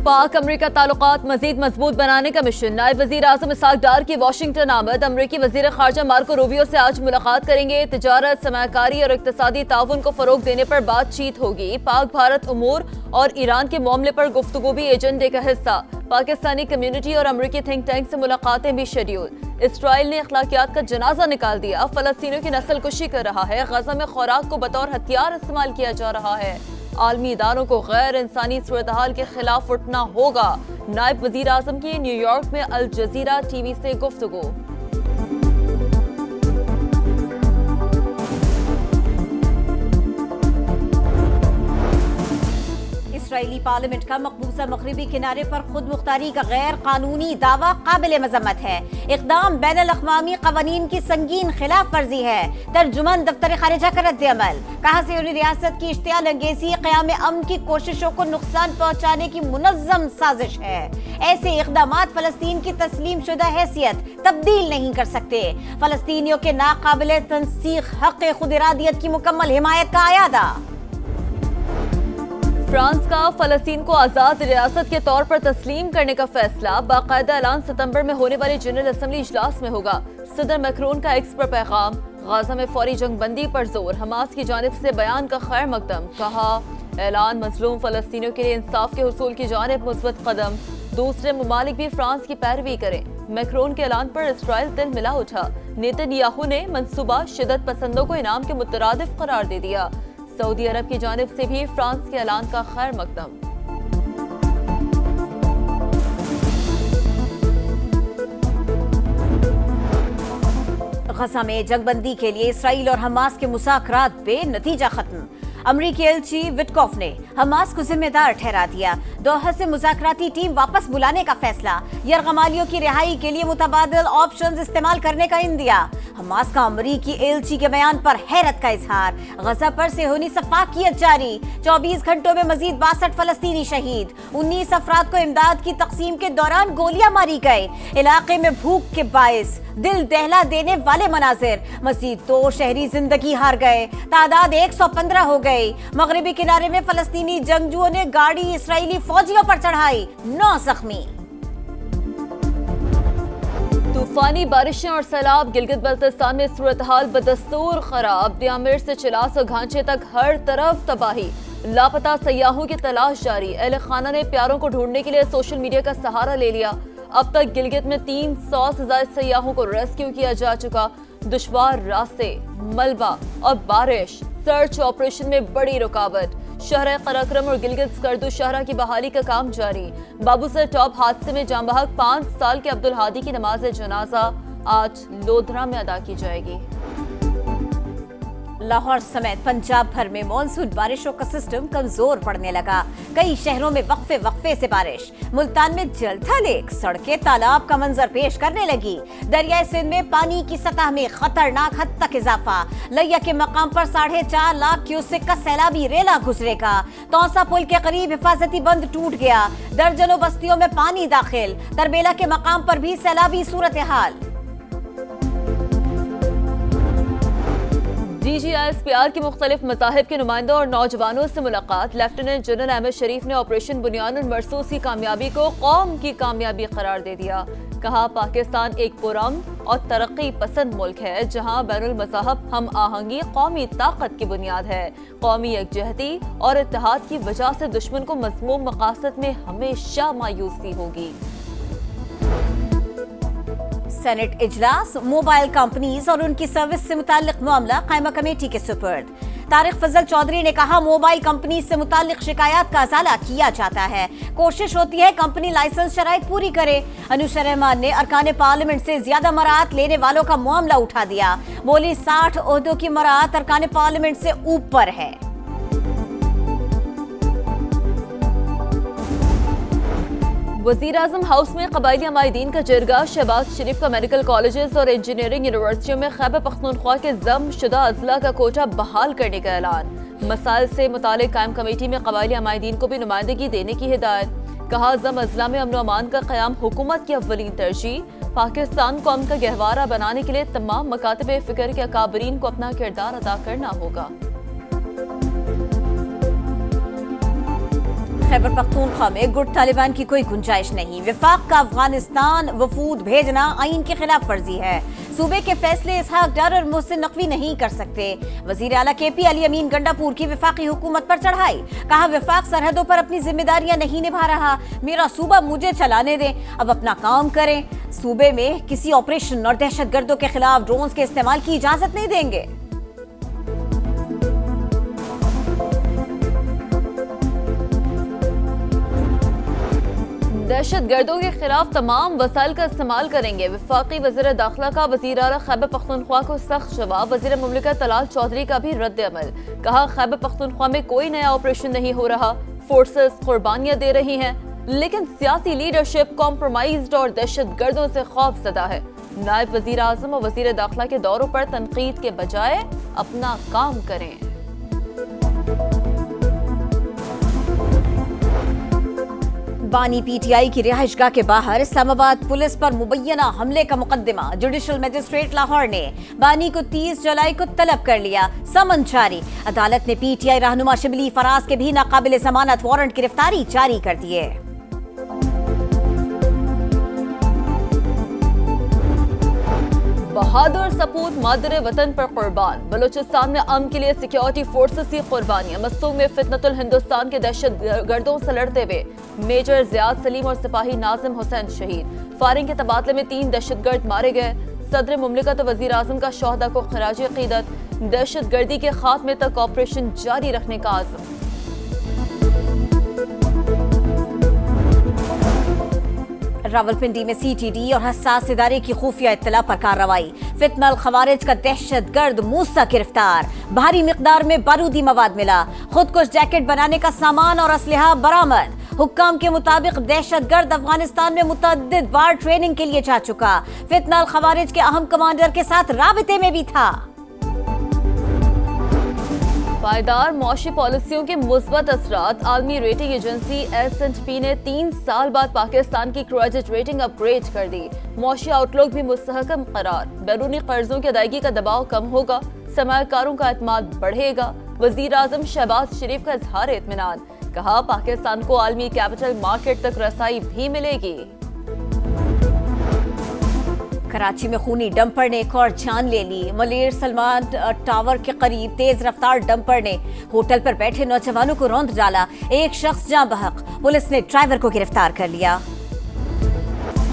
पाक अमरीका ताल्लुकात मजीद मजबूत बनाने का मिशन। नायब वजीर आजम इसहाक डार की वाशिंगटन आमद। अमरीकी वजीर खारजा मार्को रूबियो से आज मुलाकात करेंगे। तिजारत, सरमायाकारी और इक्तसादी ताउन को फरोग देने पर बातचीत होगी। पाक भारत उमूर और ईरान के मामले पर गुफ्तगू भी एजेंडे का हिस्सा। पाकिस्तानी कम्युनिटी और अमरीकी थिंक टैंक से मुलाकातें भी शेड्यूल। इसराइल ने अखलाकियात का जनाजा निकाल दिया। फलस्तीनियों की नस्ल कुशी कर रहा है। गजा में खुराक को बतौर हथियार इस्तेमाल किया जा रहा है। आलमी इदारों को गैर इंसानी सूरत-ए-हाल के खिलाफ उठना होगा। नायब वजीर आजम की न्यूयॉर्क में अल जजीरा टीवी से गुफ्तगू। इसराइली पार्लियामेंट का मकबूजा मगरिबी किनारे पर खुद मुख्तारी का गैर कानूनी दावा काबिल मजम्मत है। इक़दाम बैनुल अक़वामी क़वानीन की संगीन खिलाफ वर्जी है। तर्जुमान दफ्तर खारिजा का रद्द अमल। कहा से रियासत की इश्तियाल अंगेजी क़याम अमन की कोशिशों को नुकसान पहुँचाने की मुनज़्ज़म साजिश है। ऐसे इक़दामात फ़लस्तीन की तस्लीम शुदा हैसियत तब्दील नहीं कर सकते। फ़लस्तीनियों के नाक़ाबिल तंसीख हक़ खुद इरादियत की मुकम्मल हिमायत का आयादा। फ्रांस का फ़लस्तीन को आज़ाद रियासत के तौर पर तस्लीम करने का फैसला। बाकायदा ऐलान सितंबर में होने वाले जनरल असम्बली इजलास में होगा। सदर मैक्रोन का एक्स पर पैगाम। गाजा में फौरी जंगबंदी पर जोर। हमास की जानिब से बयान का खैर मकदम। कहा ऐलान मजलूम फ़लस्तीनियों के लिए इंसाफ के हुसूल की जानिब मुस्बत कदम। दूसरे ममालिक भी फ्रांस की पैरवी करें। मैक्रोन के ऐलान पर इसराइल दिल मिला उठा। नेतन्याहू ने मंसूबा शिदत पसंदों को इनाम के मुतरादिफ करार दे दिया। सऊदी अरब की जानिब से भी फ्रांस के ऐलान का खैर मकदम। गजा में जंगबंदी के लिए इसराइल और हमास के मुज़ाकरात बेनतीजा खत्म। अमरीकी एलची विटकॉफ ने हमास को जिम्मेदार ठहरा दिया। दोहा से मुज़ाकराती टीम वापस बुलाने का फैसला। यरगमालियों की रिहाई के लिए मुतबादिल ऑप्शंस इस्तेमाल करने का इंदिया। हमास का अमरीकी एलची के बयान पर हैरत का इजहार। गजा पर सेहूनी सफाकियत जारी। 24 घंटों में मजीद 62 फलस्तीनी शहीद। 19 अफराद को इमदाद की तकसीम के दौरान गोलियां मारी गए। इलाके में भूख के बायस दिल दहला देने वाले मनाजिर। मजीद 2 शहरी जिंदगी हार गए। तादाद 115 हो गई। मगरिबी किनारे में फलस्तीनी जंगजुओं ने गाड़ी इसराइली फौजियों पर चढ़ाई। 9 जख्मी। तूफानी बारिशें और सैलाब। गिलगित बल्तिस्तान में सूरत हाल बदस्तूर खराब। दियामिर से चिलास और घांचे तक हर तरफ तबाही। लापता सयाहों की तलाश जारी। अहले खाना ने प्यारों को ढूंढने के लिए सोशल मीडिया का सहारा ले लिया। अब तक गिलगित में 300 से ज्यादा सयाहों को रेस्क्यू किया जा चुका। दुश्वार रास्ते, मलबा और बारिश सर्च ऑपरेशन में बड़ी रुकावट। शहर कराक्रम और गिलगित स्कर्दू शहरा की बहाली का काम जारी। बाबूसर टॉप हादसे में जाम बहक 5 साल के अब्दुल हादी की नमाज जनाजा आज लोधरा में अदा की जाएगी। लाहौर समेत पंजाब भर में मॉनसून बारिशों का सिस्टम कमजोर पड़ने लगा। कई शहरों में वक्फे से बारिश। मुल्तान में जलथा लेक सड़कें तालाब का मंजर पेश करने लगी। दरियाए सिंध में पानी की सतह में खतरनाक हद तक इजाफा। लिया के मकाम पर 4.5 लाख क्यूसेक का सैलाबी रेला गुजरेगा। तौसा पुल के करीब हिफाजती बंद टूट गया। दर्जनों बस्तियों में पानी दाखिल। तरबेला के मकाम पर भी सैलाबी सूरत हाल। DGISPR की मुख्तलिफ मज़ाहिब के नुमाइंदों और नौजवानों से मुलाकात। लेफ्टिनेंट जनरल अहमद शरीफ ने ऑपरेशन बुनियानुल मरसूस की कामयाबी को कौम की कामयाबी करार दे दिया। कहा पाकिस्तान एक पुरअमन और तरक्की पसंद मुल्क है जहाँ बैनुल मज़ाहब हम आहंगी कौमी ताकत की बुनियाद है। कौमी यकजहती और इत्तेहाद की वजह से दुश्मन को मज़मूम मकासद में हमेशा मायूसी होगी। सेनेट इजलास। मोबाइल कंपनीज और उनकी सर्विस से मुताल्लिक मामला कायमा कमेटी के सुपर्द। तारिक फजल चौधरी ने कहा मोबाइल कंपनी से मुताल्लिक शिकायत का अजाला किया जाता है। कोशिश होती है कंपनी लाइसेंस शराइत पूरी करे। अनुशा रहमान ने अरकान पार्लियामेंट से ज्यादा मराहत लेने वालों का मामला उठा दिया। बोली 60 ओहदों की मराहत अरकान पार्लियामेंट से ऊपर है। वज़ीर आज़म हाउस में कबायली अमायदीन का जरगा। शहबाज शरीफ का मेडिकल कॉलेजेस और इंजीनियरिंग यूनिवर्सिटियों में खैबर पख्तूनख्वा के जम शुदा अजला का कोटा बहाल करने का ऐलान। मसाइल से मुतालिक कायम कमेटी में कबायली अमायदीन को भी नुमाइंदगी देने की हिदायत। कहा जम अजला में अमन अमान का क़याम हुकूमत की अव्वलीन तरजीह। पाकिस्तान को अमन का गहवारा बनाने के लिए तमाम मकातब फ़िक्र के अकाबरीन को अपना किरदार अदा करना होगा। खैबर पख्तूनख्वा में गुट तालिबान की कोई गुंजाइश नहीं। विफाक का अफगानिस्तान वफूद भेजना आईन की खिलाफ वर्जी है। सूबे के फैसले इसहाक डार और मोहसिन नकवी नहीं कर सकते। वजीर आला केपी अली अमीन गंडापुर की विफाकी हुकूमत पर चढ़ाई। कहा विफाक सरहदों पर अपनी जिम्मेदारियां नहीं निभा रहा, मेरा सूबा मुझे चलाने दें, अब अपना काम करें। सूबे में किसी ऑपरेशन और दहशतगर्दों के खिलाफ ड्रोन्स के इस्तेमाल की इजाजत नहीं देंगे। दहशतगर्दों के खिलाफ तमाम वसाइल का इस्तेमाल करेंगे। वफाकी वज़ीर दाखिला का वज़ीर आला खैबर पख्तूनख्वा को सख्त जवाब। वज़ीर मुमलिकत तलाल चौधरी का भी रद्द अमल। कहा खैबर पख्तूनख्वा में कोई नया ऑपरेशन नहीं हो रहा, फोर्सेस कुर्बानियां दे रही हैं, लेकिन सियासी लीडरशिप कॉम्प्रोमाइज्ड और दहशतगर्दों से खौफजदा है। नायब वज़ीर आज़म और वज़ीर दाखिला के दौरों पर तनकीद के बजाय अपना काम करें। बानी पीटीआई की रिहाइशगाह के बाहर इस्लामाबाद पुलिस पर मुबैना हमले का मुकदमा। जुडिशल मजिस्ट्रेट लाहौर ने बानी को 30 जुलाई को तलब कर लिया, समन जारी। अदालत ने पीटीआई रहनुमा शिबली फराज के भी नाकाबिल जमानत वारंट गिरफ्तारी जारी कर दिए। बहादुर सपूत मादर वतन पर कुर्बान। बलूचिस्तान में अमन के लिए सिक्योरिटी फोर्सेस की कुर्बानियां। मसूम में फितनतुल हिंदुस्तान के दहशतगर्दों से लड़ते हुए मेजर जियाद सलीम और सिपाही नाजिम हुसैन शहीद। फायरिंग के तबादले में 3 दहशतगर्द मारे गए। सदर मुमलिकत वज़ीर आज़म का शोहदा को खराज अकीदत। दहशतगर्दी के खात्मे तक ऑपरेशन जारी रखने का आज़म। रावलपिंडी में सीटीडी और हसास इदारे की खुफिया इत्तला पर कार्रवाई। फितनल खवारिज का दहशतगर्द मूसा गिरफ्तार। भारी मिकदार में बारूदी मवाद मिला। खुदकुश जैकेट बनाने का सामान और असलहा बरामद। हुक्काम के मुताबिक दहशतगर्द अफगानिस्तान में मुतअद्दिद बार ट्रेनिंग के लिए जा चुका। फितनल खवारिज के अहम कमांडर के साथ राबिते में भी था। पायदार मौशी पॉलिसियों के मुस्बत असरात। आलमी रेटिंग एजेंसी S&P ने 3 साल बाद पाकिस्तान की क्रेडिट रेटिंग अपग्रेड कर दी। मौशी आउटलुक भी मुस्तहकम करार। बैरूनी कर्जों की अदायगी का दबाव कम होगा, सरमायाकारों का एतमाद बढ़ेगा। वजीर आजम शहबाज शरीफ का इजहार इत्मीनान। कहा पाकिस्तान को आलमी कैपिटल मार्केट तक रसाई भी मिलेगी। कराची में खूनी डंपर ने एक और जान ले ली। मलेर सलमान टावर के करीब तेज रफ्तार डंपर ने होटल पर बैठे नौजवानों को रौंद डाला। एक शख्स जाँ बहक। पुलिस ने ड्राइवर को गिरफ्तार कर लिया।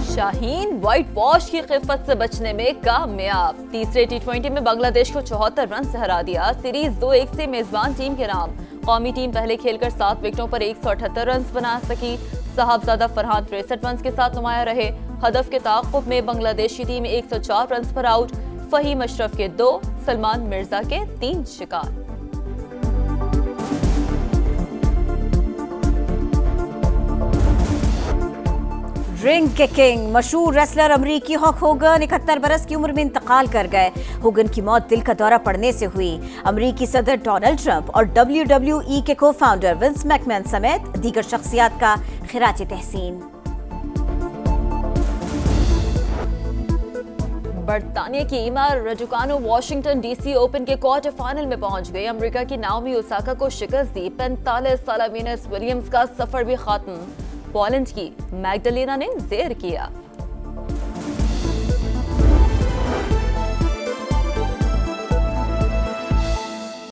शाहीन व्हाइट वॉश की खिफत से बचने में कामयाब। तीसरे T20 में बांग्लादेश को 74 रन से हरा दिया। सीरीज 2-1 से मेजबान टीम के नाम। कौमी टीम पहले खेलकर 7 विकेटों पर 178 रन बना सकी। साहबजादा फरहान 63 रन के साथ नुमाया रहे। हदफ के ताक़ुब में बांग्लादेशी टीम 104 रन पर आउट। फहीम अशरफ के 2, सलमान मिर्जा के 3 शिकार। रिंग के किंग मशहूर रेसलर अमरीकी हॉक होगन 71 बरस की उम्र में इंतकाल कर गए। होगन की मौत दिल का दौरा पड़ने से हुई। अमरीकी सदर डोनाल्ड ट्रंप और WWE के को फाउंडर विंस मैकमैन समेत दीगर शख्सियात का खिराज तहसीन। बरतानिया की ईमा रजुकानो वाशिंगटन DC ओपन के क्वार्टर फाइनल में पहुंच गई। अमेरिका की नाओमी ओसाका को शिकस्त दी। 45 साल वीनस विलियम्स का सफर भी खत्म। पोलैंड की मैग्डलेना ने ज़ेर किया।